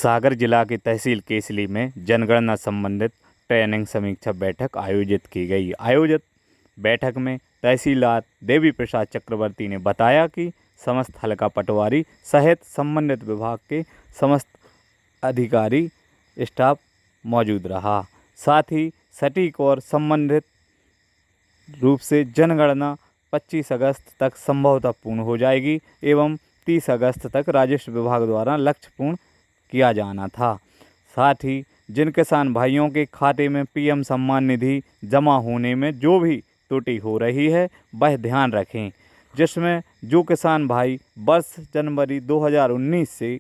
सागर जिला की तहसील केसली में जनगणना संबंधित ट्रेनिंग समीक्षा बैठक आयोजित की गई। आयोजित बैठक में तहसीलदार देवी प्रसाद चक्रवर्ती ने बताया कि समस्त हल्का पटवारी सहित संबंधित विभाग के समस्त अधिकारी स्टाफ मौजूद रहा। साथ ही सटीक और संबंधित रूप से जनगणना 25 अगस्त तक संभवतः पूर्ण हो जाएगी एवं 30 अगस्त तक राजस्व विभाग द्वारा लक्ष्य पूर्ण किया जाना था। साथ ही जिन किसान भाइयों के खाते में पीएम सम्मान निधि जमा होने में जो भी त्रुटि हो रही है वह ध्यान रखें, जिसमें जो किसान भाई वर्ष जनवरी 2019 से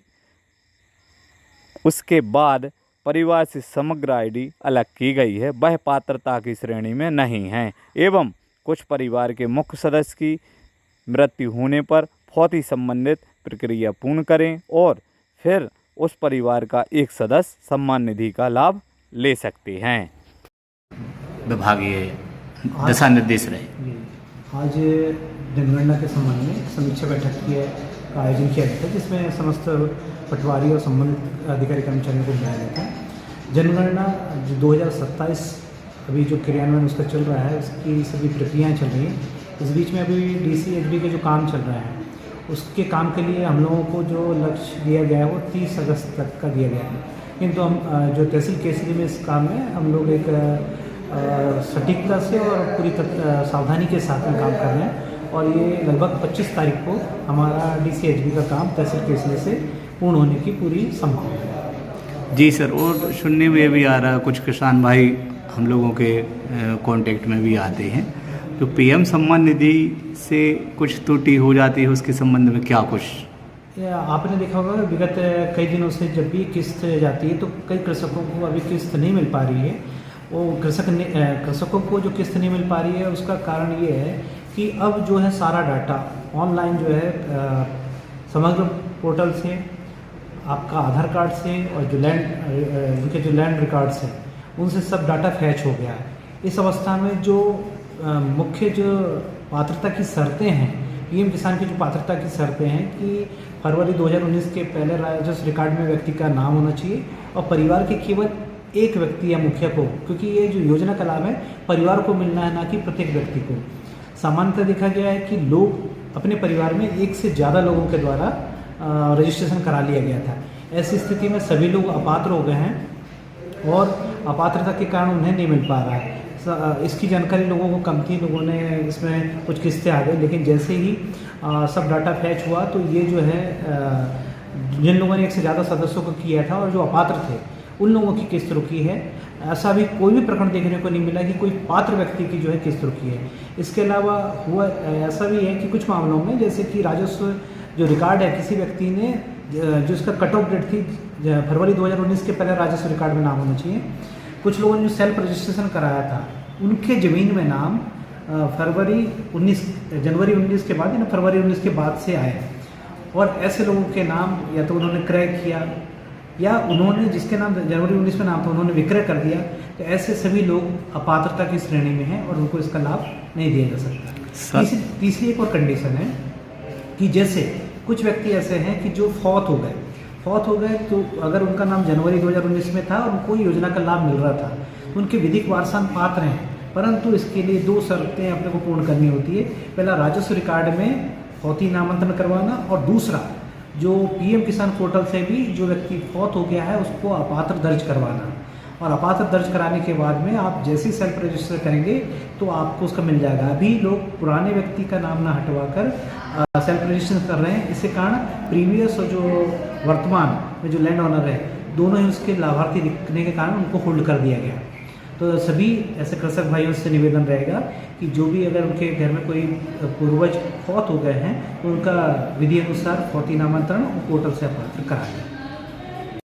उसके बाद परिवार से समग्र आईडी अलग की गई है वह पात्रता की श्रेणी में नहीं हैं एवं कुछ परिवार के मुख्य सदस्य की मृत्यु होने पर फौती संबंधित प्रक्रिया पूर्ण करें और फिर उस परिवार का एक सदस्य सम्मान निधि का लाभ ले सकते हैं। विभागीय दिशा निर्देश रहे। आज जनगणना के संबंध में समीक्षा बैठक का आयोजन किया गया था, जिसमें समस्त पटवारी और संबंधित अधिकारी कर्मचारियों को बुलाया गया था। जनगणना 2027 अभी जो क्रियान्वयन उसका चल रहा है, उसकी सभी प्रक्रियाएं चल रही हैं। इस बीच में अभी DCHB के जो काम चल रहा है उसके काम के लिए हम लोगों को जो लक्ष्य दिया गया है वो 30 अगस्त तक का दिया गया है, किंतु हम जो तहसील केसरी में इस काम में हम लोग एक सटीकता से और पूरी सावधानी के साथ में काम कर रहे हैं और ये लगभग 25 तारीख को हमारा DCHB का काम तहसील केसरी से पूर्ण होने की पूरी संभावना है। जी सर, और सुनने में भी आ रहा है कुछ किसान भाई हम लोगों के कांटेक्ट में भी आते हैं तो पीएम सम्मान निधि से कुछ त्रुटि हो जाती है, उसके संबंध में क्या कुछ आपने देखा होगा विगत कई दिनों से जब भी किस्त जाती है तो कई कृषकों को अभी किस्त नहीं मिल पा रही है। वो कृषकों को जो किस्त नहीं मिल पा रही है उसका कारण ये है कि अब जो है सारा डाटा ऑनलाइन जो है समग्र पोर्टल से आपका आधार कार्ड से और जो उनके जो लैंड रिकॉर्ड्स हैं उनसे सब डाटा फैच हो गया है। इस अवस्था में जो मुख्य जो पात्रता की शर्तें हैं, पीएम किसान की जो पात्रता की शर्तें हैं कि फरवरी 2019 के पहले राजस्व रिकॉर्ड में व्यक्ति का नाम होना चाहिए और परिवार के केवल एक व्यक्ति या मुखिया को, क्योंकि ये जो योजना का लाभ है परिवार को मिलना है, ना कि प्रत्येक व्यक्ति को। सामान्यतः देखा गया है कि लोग अपने परिवार में एक से ज़्यादा लोगों के द्वारा रजिस्ट्रेशन करा लिया गया था। ऐसी स्थिति में सभी लोग अपात्र हो गए हैं और अपात्रता के कारण उन्हें नहीं मिल पा रहा है। इसकी जानकारी लोगों को कम थी, लोगों ने इसमें कुछ किस्तें आ गई, लेकिन जैसे ही सब डाटा फैच हुआ तो ये जो है जिन लोगों ने एक से ज़्यादा सदस्यों को किया था और जो अपात्र थे उन लोगों की किस्त रुकी है। ऐसा भी कोई भी प्रकरण देखने को नहीं मिला कि कोई पात्र व्यक्ति की जो है किस्त रुकी है। इसके अलावा हुआ ऐसा भी है कि कुछ मामलों में जैसे कि राजस्व जो रिकॉर्ड है किसी व्यक्ति ने जो इसका कट ऑफ डेट थी फरवरी 2019 के पहले राजस्व रिकॉर्ड में नाम होना चाहिए, कुछ लोगों ने जो सेल्फ रजिस्ट्रेशन कराया था उनके ज़मीन में नाम जनवरी 19 के बाद या फरवरी 19 के बाद से आए और ऐसे लोगों के नाम या तो उन्होंने क्रय किया या उन्होंने जिसके नाम जनवरी 19 में नाम था उन्होंने विक्रय कर दिया। तो ऐसे सभी लोग अपात्रता की श्रेणी में हैं और उनको इसका लाभ नहीं दिया जा सकता। तीसरी एक और कंडीशन है कि जैसे कुछ व्यक्ति ऐसे हैं कि जो फौत हो गए तो अगर उनका नाम जनवरी 2019 में था और उनको योजना का लाभ मिल रहा था तो उनके विधिक वारसान पात्र हैं, परंतु इसके लिए 2 शर्तें अपने को पूर्ण करनी होती है। पहला, राजस्व रिकॉर्ड में फौती नामांतरण करवाना और दूसरा जो पीएम किसान पोर्टल से भी जो व्यक्ति फौत हो गया है उसको अपात्र दर्ज करवाना। और अपात्र दर्ज कराने के बाद में आप जैसे ही सेल्फ रजिस्टर करेंगे तो आपको उसका मिल जाएगा। अभी लोग पुराने व्यक्ति का नाम ना हटवाकर सेल्फ रजिस्ट्रेशन कर रहे हैं, इसके कारण प्रीवियस और जो वर्तमान में जो लैंड ऑनर है दोनों ही उसके लाभार्थी दिखने के कारण उनको होल्ड कर दिया गया। तो सभी ऐसे कृषक भाइयों से निवेदन रहेगा कि जो भी अगर उनके घर में कोई पूर्वज फौत हो गए हैं तो उनका विधि अनुसार फौती नामांतरण पोर्टल से अपात्र कराया जाए।